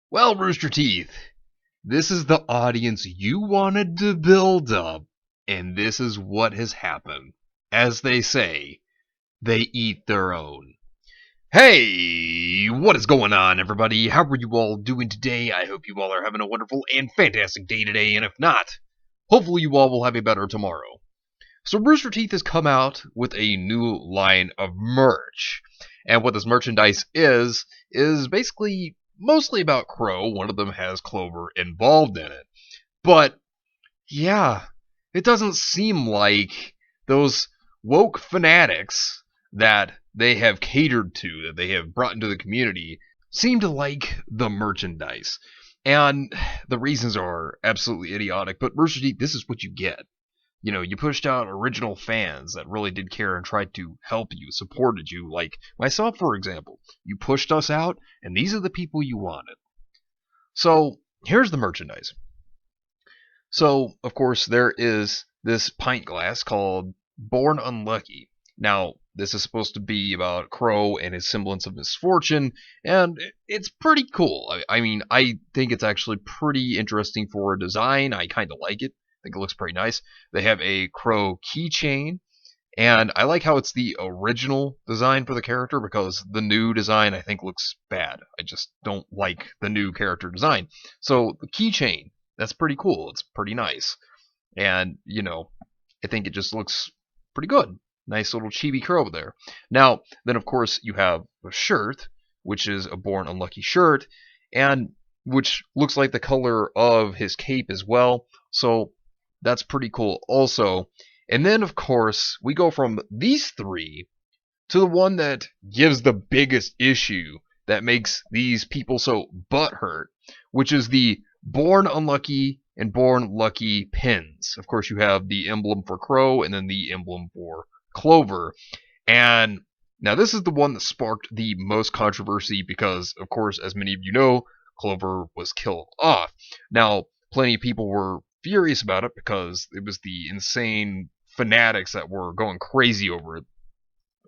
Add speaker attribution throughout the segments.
Speaker 1: Well, Rooster Teeth, this is the audience you wanted to build up, and this is what has happened. As they say, they eat their own. Hey, what is going on, everybody? How are you all doing today? I hope you all are having a wonderful and fantastic day today, and if not, hopefully you all will have a better tomorrow. So Rooster Teeth has come out with a new line of merch. And what this merchandise is basically mostly about Qrow. One of them has Clover involved in it. But, yeah, it doesn't seem like those woke fanatics that they have catered to, that they have brought into the community, seem to like the merchandise. And the reasons are absolutely idiotic, but Rooster Teeth, this is what you get. You know, you pushed out original fans that really did care and tried to help you, supported you, like myself, for example. You pushed us out, and these are the people you wanted. So, here's the merchandise. So, of course, there is this pint glass called Born Unlucky. Now, this is supposed to be about Qrow and his semblance of misfortune, and it's pretty cool. I mean, I think it's actually pretty interesting for a design. I kind of like it. I think it looks pretty nice. They have a Qrow keychain, and I like how it's the original design for the character because the new design I think looks bad. I just don't like the new character design. So the keychain, that's pretty cool. It's pretty nice. And, you know, I think it just looks pretty good. Nice little chibi Qrow there. Now, then of course you have a shirt, which is a Born Unlucky shirt, and which looks like the color of his cape as well. So that's pretty cool also. And then, of course, we go from these three to the one that gives the biggest issue that makes these people so butthurt, which is the Born Unlucky and Born Lucky pins. Of course, you have the emblem for Qrow and then the emblem for Clover. And now this is the one that sparked the most controversy because, of course, as many of you know, Clover was killed off. Now, plenty of people were furious about it because it was the insane fanatics that were going crazy over it.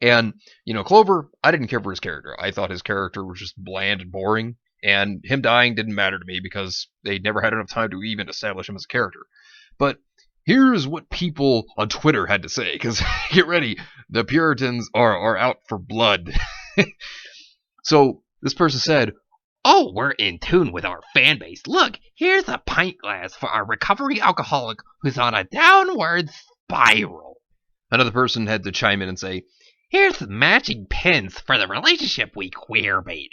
Speaker 1: And, you know, Clover, I didn't care for his character. I thought his character was just bland and boring, and him dying didn't matter to me because they never had enough time to even establish him as a character. But here's what people on Twitter had to say, because get ready, the Puritans are out for blood. So this person said, "Oh, we're in tune with our fan base. Look, here's a pint glass for our recovering alcoholic who's on a downward spiral." Another person had to chime in and say, "Here's the matching pins for the relationship we queer-baited."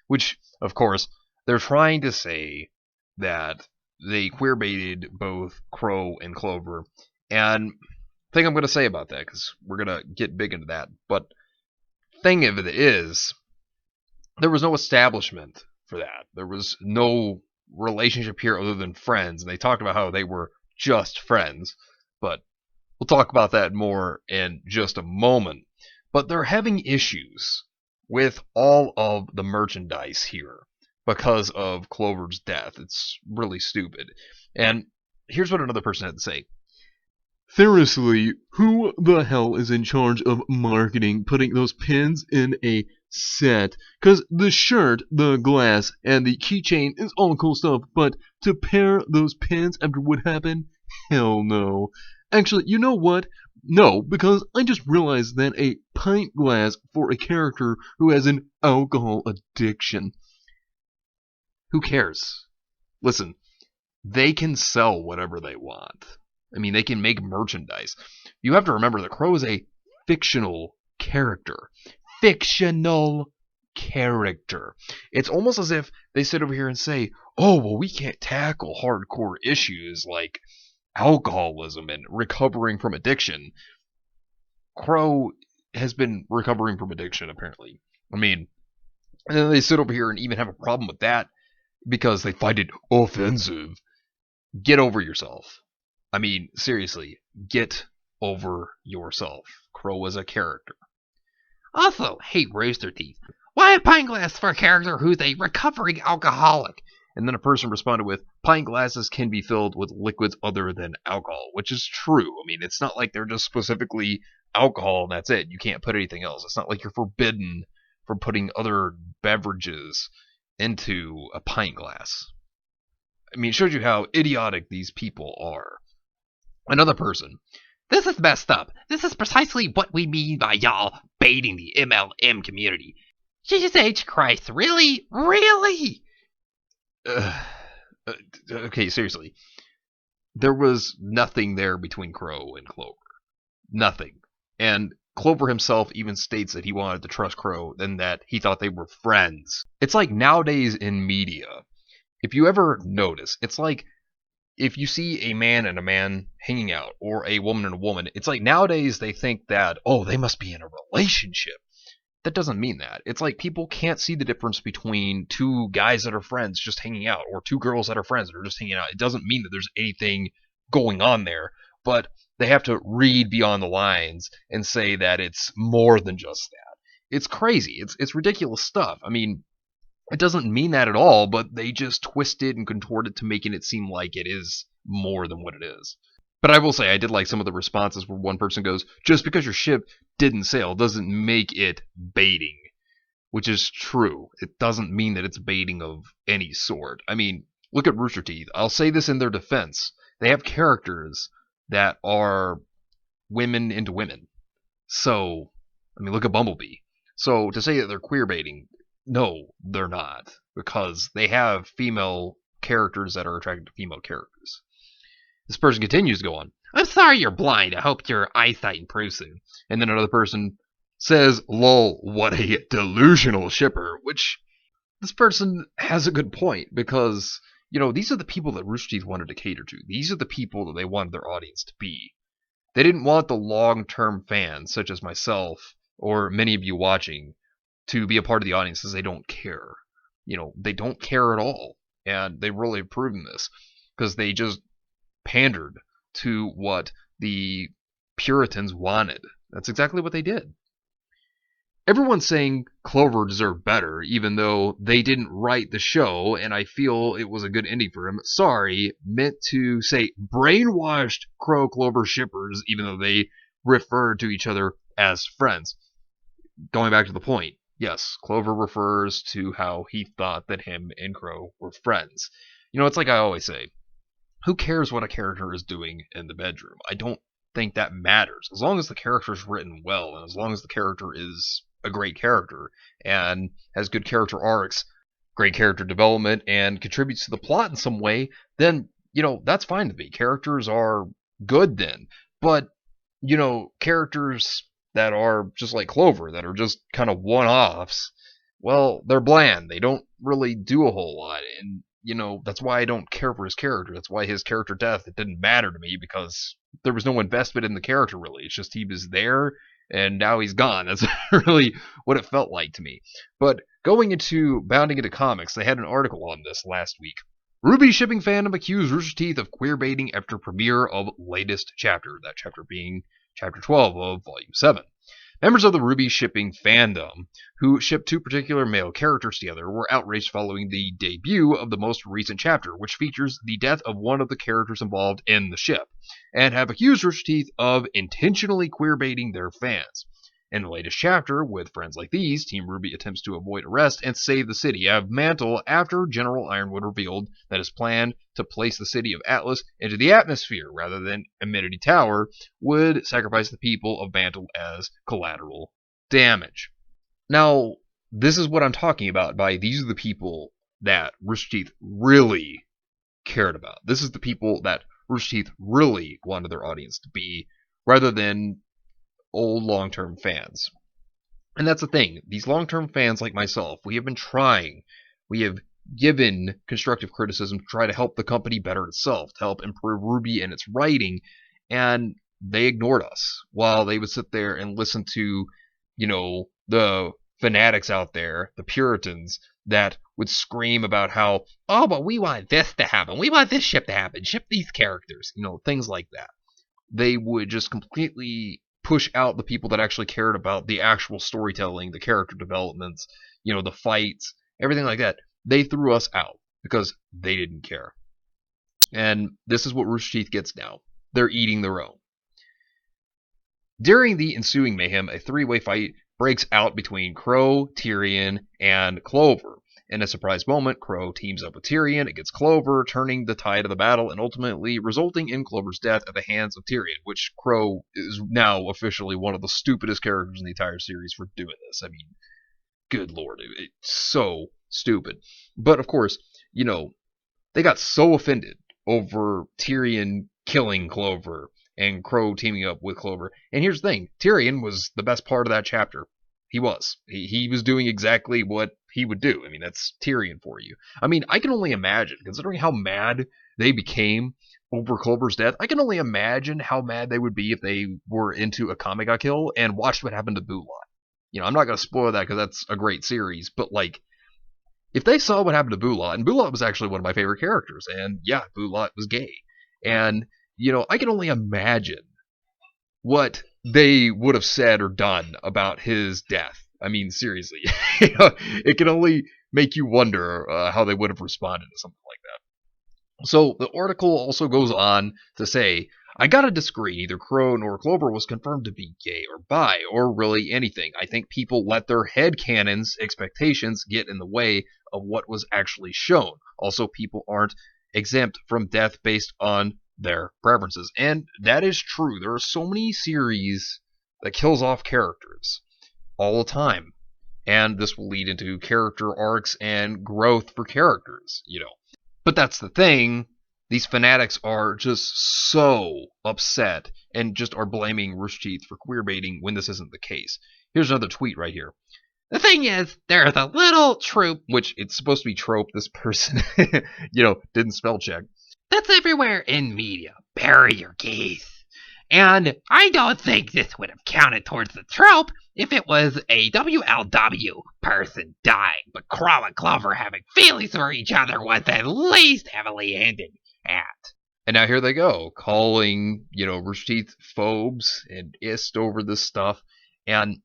Speaker 1: Which, of course, they're trying to say that they queer-baited both Qrow and Clover. And thing I'm going to say about that, because we're going to get big into that, but thing of it is, there was no establishment for that. There was no relationship here other than friends. And they talked about how they were just friends. But we'll talk about that more in just a moment. But they're having issues with all of the merchandise here because of Clover's death. It's really stupid. And here's what another person had to say.
Speaker 2: Seriously, who the hell is in charge of marketing putting those pins in a set? Because the shirt, the glass, and the keychain is all cool stuff, but to pair those pins after what happened? Hell no. Actually, you know what? No, because I just realized that a pint glass for a character who has an alcohol addiction.
Speaker 1: Who cares? Listen, they can sell whatever they want. I mean, they can make merchandise. You have to remember that Qrow is a fictional character. Fictional character. It's almost as if they sit over here and say, "Oh, well, we can't tackle hardcore issues like alcoholism and recovering from addiction." Qrow has been recovering from addiction, apparently. I mean, and then they sit over here and even have a problem with that because they find it offensive. Get over yourself. I mean, seriously, get over yourself. Qrow is a character. Also, hey, Rooster Teeth, why a pint glass for a character who's a recovering alcoholic? And then a person responded with, "Pint glasses can be filled with liquids other than alcohol," which is true. I mean, it's not like they're just specifically alcohol and that's it. You can't put anything else. It's not like you're forbidden from putting other beverages into a pint glass. I mean, it shows you how idiotic these people are. Another person. This is messed up. This is precisely what we mean by y'all baiting the MLM community. Jesus H. Christ, really? Really? Okay, seriously. There was nothing there between Qrow and Clover. Nothing. And Clover himself even states that he wanted to trust Qrow and that he thought they were friends. It's like nowadays in media, if you ever notice, it's like if you see a man and a man hanging out or a woman and a woman, it's like nowadays they think that, oh, they must be in a relationship. That doesn't mean that. It's like people can't see the difference between two guys that are friends just hanging out or two girls that are friends that are just hanging out. It doesn't mean that there's anything going on there, but they have to read beyond the lines and say that it's more than just that. It's crazy. It's ridiculous stuff. I mean, it doesn't mean that at all, but they just twist it and contort it to making it seem like it is more than what it is. But I will say, I did like some of the responses where one person goes, just because your ship didn't sail doesn't make it baiting. Which is true. It doesn't mean that it's baiting of any sort. I mean, look at Rooster Teeth. I'll say this in their defense. They have characters that are women into women. So, I mean, look at Bumblebee. So, to say that they're queer baiting, no, they're not. Because they have female characters that are attracted to female characters. This person continues to go on. I'm sorry you're blind. I hope your eyesight improves soon. And then another person says, lol, what a delusional shipper. Which, this person has a good point. Because, you know, these are the people that Rooster Teeth wanted to cater to. These are the people that they wanted their audience to be. They didn't want the long-term fans, such as myself, or many of you watching, to be a part of the audience because they don't care. You know, they don't care at all. And they really have proven this. Because they just pandered to what the Puritans wanted. That's exactly what they did. Everyone's saying Clover deserved better, even though they didn't write the show, and I feel it was a good ending for him. Sorry, meant to say brainwashed Qrow Clover shippers, even though they referred to each other as friends. Going back to the point, yes, Clover refers to how he thought that him and Qrow were friends. You know, it's like I always say, who cares what a character is doing in the bedroom? I don't think that matters. As long as the character is written well, and as long as the character is a great character, and has good character arcs, great character development, and contributes to the plot in some way, then, you know, that's fine with me. Characters are good then. But, you know, characters that are just like Clover, that are just kind of one-offs, well, they're bland. They don't really do a whole lot, and you know, that's why I don't care for his character. That's why his character death, it didn't matter to me because there was no investment in the character, really. It's just he was there, and now he's gone. That's really what it felt like to me. But going into Bounding into Comics, they had an article on this last week. RWBY shipping fandom accused Rooster Teeth of queer baiting after premiere of latest chapter. That chapter being chapter 12 of volume 7. Members of the RWBY shipping fandom, who shipped two particular male characters together, were outraged following the debut of the most recent chapter, which features the death of one of the characters involved in the ship, and have accused Rooster Teeth of intentionally queerbaiting their fans. In the latest chapter, with friends like these, Team RWBY attempts to avoid arrest and save the city of Mantle after General Ironwood revealed that his plan to place the city of Atlas into the atmosphere rather than Amenity Tower would sacrifice the people of Mantle as collateral damage. Now, this is what I'm talking about by these are the people that Rooster Teeth really cared about. This is the people that Rooster Teeth really wanted their audience to be, rather than old long-term fans. And that's the thing. These long-term fans like myself, we have been trying. We have given constructive criticism to try to help the company better itself, to help improve RWBY and its writing, and they ignored us while they would sit there and listen to, you know, the fanatics out there, the Puritans, that would scream about how, oh, but we want this to happen. We want this ship to happen. Ship these characters. You know, things like that. They would just completely push out the people that actually cared about the actual storytelling, the character developments, you know, the fights, everything like that. They threw us out because they didn't care. And this is what Rooster Teeth gets now. They're eating their own. During the ensuing mayhem, a three-way fight breaks out between Qrow, Tyrion, and Clover. In a surprise moment, Qrow teams up with Tyrion against Clover, turning the tide of the battle and ultimately resulting in Clover's death at the hands of Tyrion, which Qrow is now officially one of the stupidest characters in the entire series for doing this. I mean, good lord, it's so stupid. But of course, they got so offended over Tyrion killing Clover and Qrow teaming up with Clover. And here's the thing, Tyrion was the best part of that chapter. He was. He was doing exactly what he would do. I mean, that's Tyrion for you. I mean, I can only imagine, considering how mad they became over Clover's death, I can only imagine how mad they would be if they were into A Kame ga Kill and watched what happened to Bulat. I'm not going to spoil that because that's a great series, but like, if they saw what happened to Bulat, and Bulat was actually one of my favorite characters, and yeah, Bulat was gay, and, I can only imagine what they would have said or done about his death. I mean, seriously, it can only make you wonder how they would have responded to something like that. So the article also goes on to say, I gotta disagree, neither Qrow nor Clover was confirmed to be gay or bi, or really anything. I think people let their headcanons, expectations, get in the way of what was actually shown. Also, people aren't exempt from death based on their preferences. And that is true. There are so many series that kills off characters all the time. And this will lead into character arcs and growth for characters, But that's the thing. These fanatics are just so upset and just are blaming Rooster Teeth for queerbaiting when this isn't the case. Here's another tweet right here. The thing is, there's a little trope, which it's supposed to be trope, this person, didn't spell check, that's everywhere in media. Bury your geese. And I don't think this would have counted towards the trope if it was a WLW person dying, but Qrow and Clover having feelings for each other was at least heavily hinted at. And now here they go, calling, Rooster Teeth phobes and ist over this stuff. And,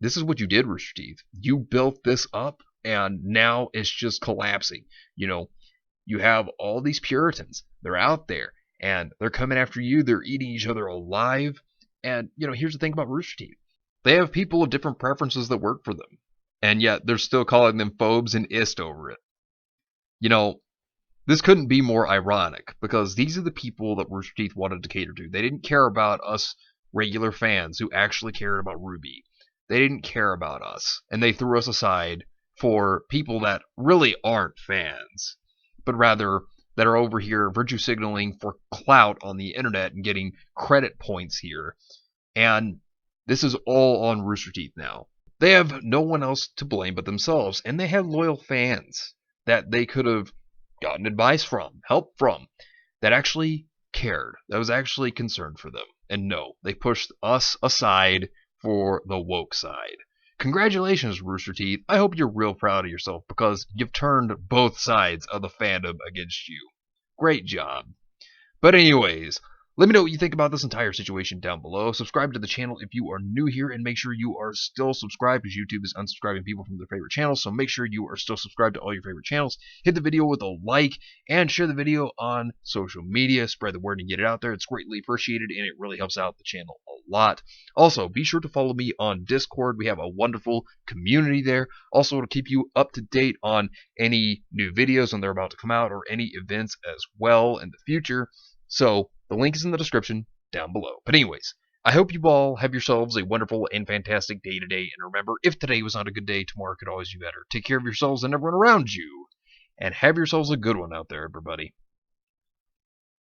Speaker 1: this is what you did, Rooster Teeth. You built this up, and now it's just collapsing. You have all these Puritans. They're out there, and they're coming after you. They're eating each other alive. And, here's the thing about Rooster Teeth. They have people of different preferences that work for them. And yet, they're still calling them phobes and ist over it. This couldn't be more ironic, because these are the people that Rooster Teeth wanted to cater to. They didn't care about us regular fans who actually cared about RWBY. They didn't care about us, and they threw us aside for people that really aren't fans, but rather that are over here virtue signaling for clout on the internet and getting credit points here. And this is all on Rooster Teeth now. They have no one else to blame but themselves, and they have loyal fans that they could have gotten advice from, help from, that actually cared, that was actually concerned for them. And no, they pushed us aside for the woke side. Congratulations, Rooster Teeth. I hope you're real proud of yourself because you've turned both sides of the fandom against you. Great job. But anyways, let me know what you think about this entire situation down below. Subscribe to the channel if you are new here, and make sure you are still subscribed because YouTube is unsubscribing people from their favorite channels. So make sure you are still subscribed to all your favorite channels. Hit the video with a like and share the video on social media. Spread the word and get it out there. It's greatly appreciated and it really helps out the channel a lot. Also, be sure to follow me on Discord. We have a wonderful community there. Also, to keep you up to date on any new videos when they're about to come out or any events as well in the future. So the link is in the description down below. But anyways, I hope you all have yourselves a wonderful and fantastic day today. And remember, if today was not a good day, tomorrow could always be better. Take care of yourselves and everyone around you. And have yourselves a good one out there, everybody.